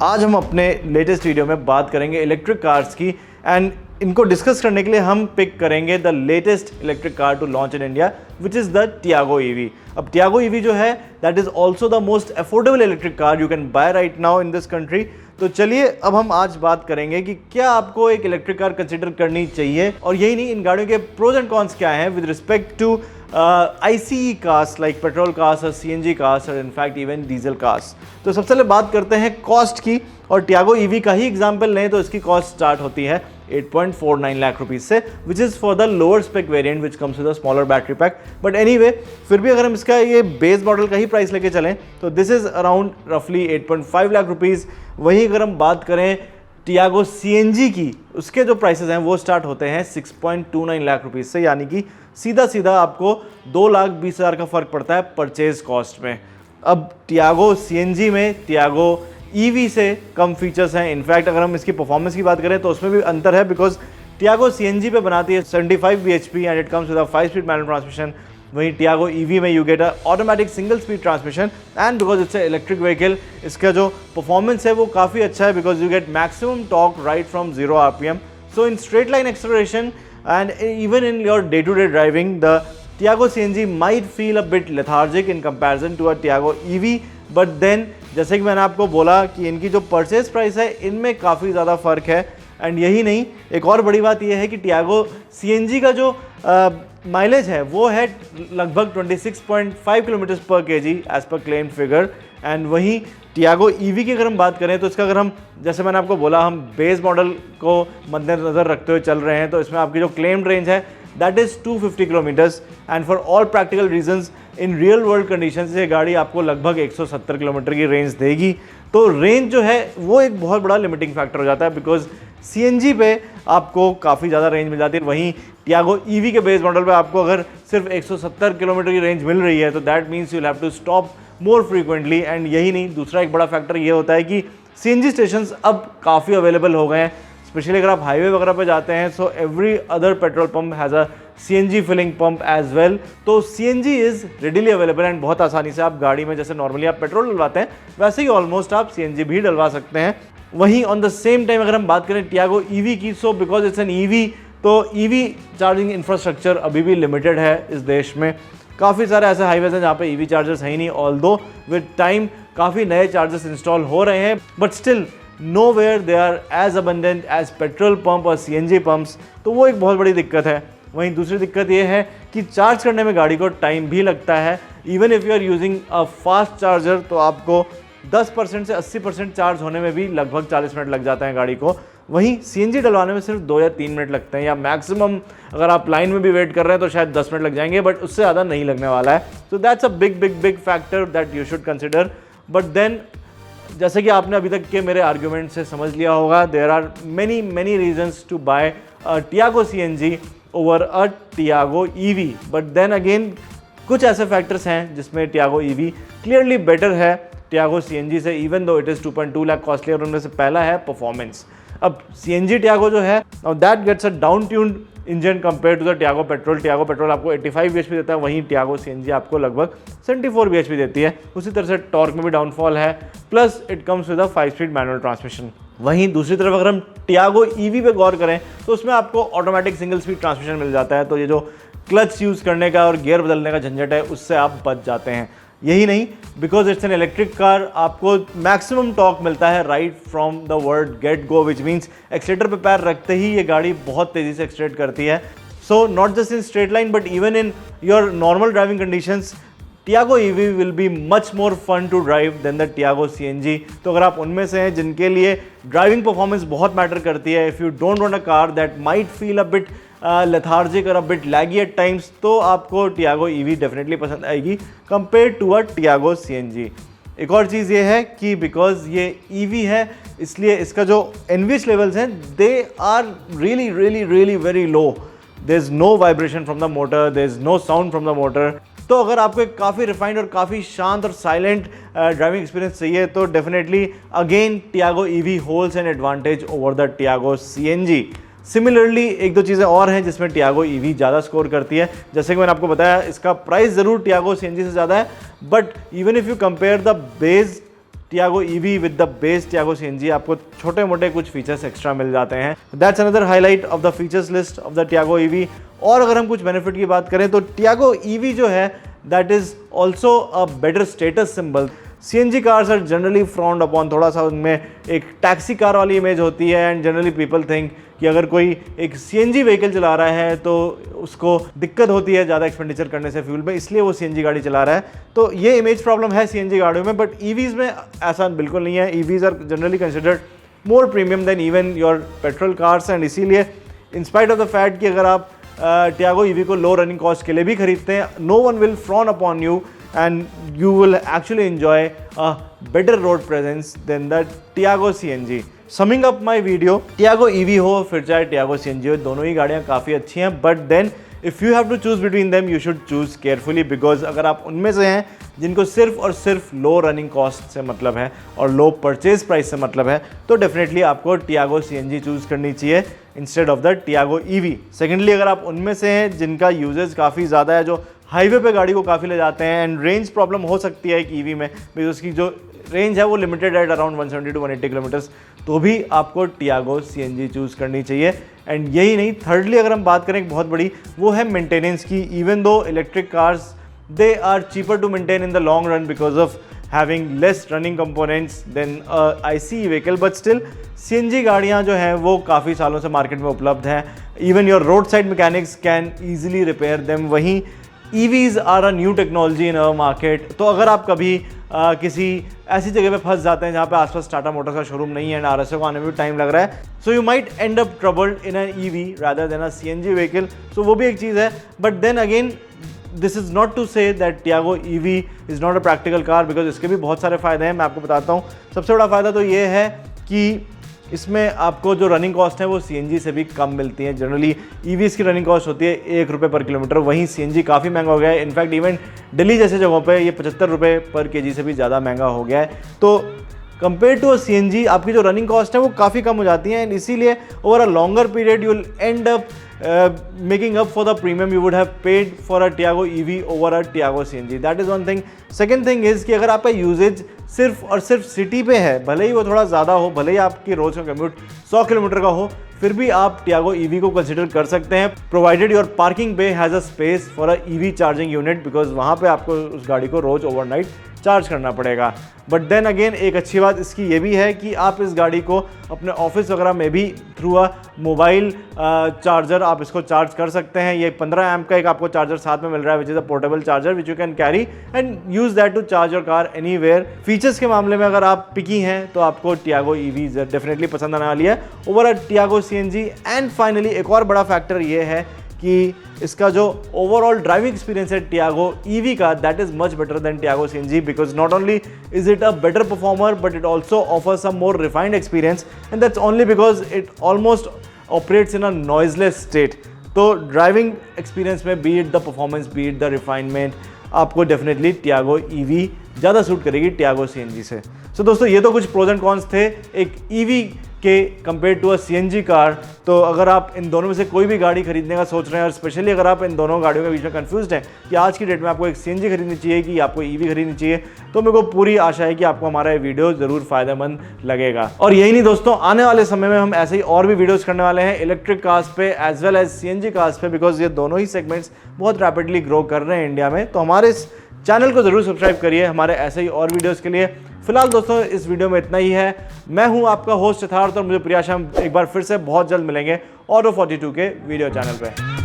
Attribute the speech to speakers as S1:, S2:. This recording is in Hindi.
S1: आज हम अपने लेटेस्ट वीडियो में बात करेंगे इलेक्ट्रिक कार्स की एंड इनको डिस्कस करने के लिए हम पिक करेंगे the latest electric car to launch in India which is the Tiago EV. अब टियागो ईवी जो है that is also the most affordable electric car you can buy right now in this country. तो चलिए अब हम आज बात करेंगे कि क्या आपको एक इलेक्ट्रिक कार कंसिडर करनी चाहिए और यही नहीं, इन गाड़ियों के प्रोज एंड कॉन्स क्या हैं with respect to ICE cars like petrol cars और CNG कार्स और इनफैक्ट इवन डीजल कार्स। तो सबसे पहले बात करते हैं कॉस्ट की, और टियागो ईवी का ही एग्जांपल लें तो इसकी कॉस्ट स्टार्ट होती है 8.49 लाख रुपीज़ से, which is for the lower spec variant which comes with a smaller battery pack. But anyway, फिर भी अगर हम इसका ये बेस मॉडल का ही प्राइस लेके चलें तो दिस इज़ अराउंड रफली 8.5 लाख रुपीज़। वहीं अगर हम बात करें टियागो CNG की, उसके जो प्राइसेस हैं वो स्टार्ट होते हैं 6.29 लाख रुपीज़ से, यानी कि सीधा सीधा आपको 2,20,000 का फ़र्क पड़ता है परचेज कॉस्ट में। अब टियागो CNG में टियागो EV से कम फीचर्स हैं। इनफैक्ट अगर हम इसकी परफॉर्मेंस की बात करें तो उसमें भी अंतर है, बिकॉज टियागो CNG पे बनाती है 75 bhp and it comes with a five-speed manual transmission. वहीं टियागो EV में you get a automatic single speed transmission and because it's electric vehicle, इसका जो परफॉर्मेंस है वो काफ़ी अच्छा है because you get maximum torque right from 0 RPM। So in straight line acceleration and even in your day-to-day driving, the Tiago CNG might feel a bit lethargic in comparison to a Tiago EV, but then जैसे कि मैंने आपको बोला कि इनकी जो परचेज प्राइस है इनमें काफ़ी ज़्यादा फ़र्क है। एंड यही नहीं, एक और बड़ी बात यह है कि Tiago CNG का जो माइलेज है वो है लगभग 26.5 kilometre per kg as per claim figure. And वहीं टियागो EV की अगर हम बात करें तो इसका अगर हम, जैसे मैंने आपको बोला, हम बेस मॉडल को मद्देनज़र रखते हुए चल रहे हैं तो इसमें आपकी जो क्लेम्ड रेंज है that is 250 kilometres and for all practical reasons in real world conditions ये गाड़ी आपको लगभग 170 किलोमीटर की रेंज देगी। तो रेंज जो है वो एक बहुत बड़ा लिमिटिंग फैक्टर हो जाता है बिकॉज CNG पे आपको काफ़ी ज़्यादा रेंज मिल जाती है। वहीं टियागो EV के बेस मॉडल पे आपको अगर सिर्फ 170 किलोमीटर की रेंज मिल रही है तो that means you have to stop more frequently. And यही नहीं, दूसरा एक बड़ा फैक्टर ये होता है कि CNG स्टेशंस अब काफ़ी अवेलेबल हो गए हैं, स्पेशली अगर आप हाईवे वगैरह पे जाते हैं। So every other petrol pump has a CNG filling pump as well. तो CNG is readily available and बहुत आसानी से आप गाड़ी में जैसे नॉर्मली आप पेट्रोल डलवाते हैं वैसे ही ऑलमोस्ट आप CNG भी डलवा सकते हैं। वहीं ऑन द सेम टाइम अगर हम बात करें टियागो EV की, so because it's an EV तो EV चार्जिंग इंफ्रास्ट्रक्चर अभी भी लिमिटेड है इस देश में। काफ़ी सारे ऐसे हाईवेज हैं जहाँ पे EV चार्जर्स हैं ही नहीं, ऑल्दो विद टाइम काफ़ी नए चार्जर्स इंस्टॉल हो रहे हैं, but still nowhere they are as abundant as petrol pump और CNG पंप्स। तो वो एक बहुत बड़ी दिक्कत है। वहीं दूसरी दिक्कत ये है कि चार्ज करने में गाड़ी को टाइम भी लगता है। Even if you are using a fast charger तो आपको 10% से 80% चार्ज होने में भी लगभग 40 मिनट लग जाते हैं गाड़ी को। वहीं CNG डलवाने में सिर्फ 2 या 3 मिनट लगते हैं, या मैक्सिमम अगर आप लाइन में भी वेट कर रहे हैं तो शायद 10 मिनट लग जाएंगे, बट उससे ज़्यादा नहीं लगने वाला है। So that's a big factor that you should consider. But then जैसे कि आपने अभी तक के मेरे आर्ग्यूमेंट से समझ लिया होगा, there are many reasons to buy a Tiago CNG over a Tiago EV। But then again कुछ ऐसे फैक्टर्स हैं जिसमें टियागो EV क्लियरली बेटर है टियागो CNG से, even though it is 2.2 lakh costly. और उनमें से पहला है परफॉर्मेंस। अब CNG टियागो जो है that gets a down tuned engine compare to the Tiago petrol. Tiago petrol आपको 85 bhp देता है, वहीं टियागो CNG आपको लगभग 74 bhp देती है। उसी तरह से टॉर्क में भी डाउनफॉल है, plus it comes with a five-speed manual transmission. वहीं दूसरी तरफ अगर हम टियागो EV पे गौर करें तो उसमें आपको ऑटोमेटिक सिंगल स्पीड ट्रांसमिशन मिल जाता है, तो ये जो क्लच यूज़ करने का और गियर बदलने का झंझट है उससे आप बच जाते हैं। यही नहीं, because it's an electric car, आपको मैक्सिमम टॉर्क मिलता है right from the word get go, which means accelerator पे पैर रखते ही ये गाड़ी बहुत तेज़ी से एक्सीलरेट करती है। So not just in straight line but even in your normal driving conditions Tiago EV will be much more fun to drive than the Tiago CNG। तो अगर आप उनमें से हैं जिनके लिए ड्राइविंग परफॉर्मेंस बहुत मैटर करती है, if you don't want a car that might feel a bit lethargic और a bit laggy at times, तो आपको टियागो EV डेफिनेटली पसंद आएगी compare to a Tiago CNG। एक और चीज़ ये है कि बिकॉज ये EV है इसलिए इसका जो NVH लेवल्स हैं they are really very low. There is no vibration from the motor, there is no sound from the motor. तो अगर आपको एक काफ़ी रिफाइंड और काफ़ी शांत और साइलेंट ड्राइविंग एक्सपीरियंस चाहिए तो definitely again Tiago EV holds an advantage over the Tiago CNG। Similarly एक दो चीज़ें और हैं जिसमें टियागो EV ज़्यादा स्कोर करती है। जैसे कि मैंने आपको बताया, इसका प्राइस ज़रूर टियागो CNG से ज़्यादा है, but even if you compare the base Tiago EV with the base Tiago CNG आपको छोटे मोटे कुछ फीचर्स एक्स्ट्रा मिल जाते हैं। That's another highlight of the features list of the Tiago EV. और अगर हम कुछ बेनिफिट की बात करें तो टियागो ईवी जो है that is also a better status symbol. CNG cars are generally frowned upon, थोड़ा सा उनमें एक टैक्सी कार वाली इमेज होती है एंड जनरली पीपल थिंक कि अगर कोई एक सीएनजी व्हीकल चला रहा है तो उसको दिक्कत होती है ज़्यादा एक्सपेंडिचर करने से फ्यूल में, इसलिए वो सीएनजी गाड़ी चला रहा है। तो ये इमेज प्रॉब्लम है सीएनजी गाड़ियों में, बट ईवीज़ में ऐसा बिल्कुल नहीं है। EVs are generally considered more premium than even your petrol cars and इसीलिए in spite of the fact कि अगर आप टियागो ईवी को लो रनिंग कॉस्ट के लिए भी खरीदते हैं, no one will frown upon you and you will actually enjoy a better road presence than the Tiago CNG. Summing up my video, Tiago EV हो फिर चाहे Tiago CNG हो, दोनों ही गाड़ियाँ काफ़ी अच्छी हैं, but then if you have to choose between them, you should choose carefully because अगर आप उनमें से हैं जिनको सिर्फ और सिर्फ लो रनिंग कॉस्ट से मतलब है और लो परचेज प्राइस से मतलब है, तो डेफिनेटली आपको Tiago CNG चूज़ करनी चाहिए instead of the Tiago EV। Secondly अगर आप उनमें से हैं जिनका यूजेज काफ़ी ज़्यादा है, जो हाईवे पे गाड़ी को काफ़ी ले जाते हैं एंड रेंज प्रॉब्लम हो सकती है एक ईवी में बिकॉज उसकी जो रेंज है वो limited at around 170 to 180 kilometres, तो भी आपको टियागो सीएनजी चूज़ करनी चाहिए। एंड यही नहीं, थर्डली अगर हम बात करें एक बहुत बड़ी, वो है मेंटेनेंस की। Even though electric cars they are cheaper to maintain in the long run because of having less running components than IC vehicle, but still CNG गाड़ियाँ जो हैं वो काफ़ी सालों से मार्केट में उपलब्ध हैं। Even your road side mechanics can easily repair them. वहीं EVs are a new technology in our market. तो अगर आप कभी किसी ऐसी जगह पे फंस जाते हैं जहाँ पे आसपास टाटा मोटर्स का शोरूम नहीं है एंड RSO को आने में भी टाइम लग रहा है, so you might end up troubled in an EV rather than a CNG vehicle. So वो भी एक चीज़ है, but then again this is not to say that Tiago EV is not a practical car because इसके भी बहुत सारे फ़ायदे हैं। मैं आपको बताता हूँ। सबसे बड़ा फ़ायदा तो ये है कि इसमें आपको जो रनिंग कॉस्ट है वो सीएनजी से भी कम मिलती है। जनरली ईवीज़ की रनिंग कॉस्ट होती है ₹1 पर किलोमीटर, वहीं सीएनजी काफ़ी महंगा हो गया है। इनफैक्ट इवन दिल्ली जैसे जगहों पे ये ₹75 पर केजी से भी ज़्यादा महंगा हो गया है। तो कंपेयर टू अ सीएनजी आपकी जो रनिंग कॉस्ट है वो काफ़ी कम हो जाती है एंड इसीलिए over a longer period you will and up making up for the premium you would have paid for a Tiago EV over a Tiago CNG. That is one thing. Second thing is कि अगर आपका यूजेज सिर्फ और सिर्फ सिटी पे है, भले ही वो थोड़ा ज़्यादा हो, भले ही आपकी रोज़ का कम्यूट 100 किलोमीटर का हो, फिर भी आप Tiago EV को कंसिडर कर सकते हैं प्रोवाइडेड योर पार्किंग पे has a space for a EV charging unit because वहाँ पे आपको उस गाड़ी को रोज़ ओवरनाइट चार्ज करना पड़ेगा। बट देन अगेन एक अच्छी बात इसकी ये भी है कि आप इस गाड़ी को अपने ऑफिस वगैरह में भी थ्रू अ मोबाइल चार्जर आप इसको चार्ज कर सकते हैं। ये 15 एम्प का एक आपको चार्जर साथ में मिल रहा है which is a portable charger which you can carry and use that to charge your car anywhere. Features के मामले में अगर आप पिकी हैं तो आपको Tiago EV डेफिनेटली पसंद आने वाली है over a Tiago CNG। And finally एक और बड़ा फैक्टर ये है कि इसका जो ओवरऑल ड्राइविंग एक्सपीरियंस है Tiago EV का that is much better than Tiago CNG because not only is it a better performer but it also offers a more refined experience and that's only because it almost operates in a noiseless state. तो ड्राइविंग एक्सपीरियंस में B it the performance B it the refinement आपको डेफिनेटली Tiago EV ज़्यादा सूट करेगी Tiago CNG से। सो दोस्तों ये तो कुछ प्रोज एंड कॉन्स थे एक EV के compare to a CNG car. तो अगर आप इन दोनों में से कोई भी गाड़ी खरीदने का सोच रहे हैं और स्पेशली अगर आप इन दोनों गाड़ियों के बीच में कंफ्यूज्ड हैं कि आज की डेट में आपको एक CNG खरीदनी चाहिए कि आपको EV खरीदनी चाहिए, तो मेरे को पूरी आशा है कि आपको हमारा ये वीडियो ज़रूर फायदेमंद लगेगा। और यही नहीं दोस्तों, आने वाले समय में हम ऐसे ही और भी वीडियोज़ करने वाले हैं इलेक्ट्रिक कार्स पे as well as CNG cars पे बिकॉज ये दोनों ही सेगमेंट्स बहुत रैपिडली ग्रो कर रहे हैं इंडिया में। तो हमारे इस चैनल को ज़रूर सब्सक्राइब करिए हमारे ऐसे ही और वीडियोज़ के लिए। फिलहाल दोस्तों इस वीडियो में इतना ही है। मैं हूं आपका होस्ट यथार्थ और मुझे प्रियाशा, हम एक बार फिर से बहुत जल्द मिलेंगे ऑटो 42 के वीडियो चैनल पे।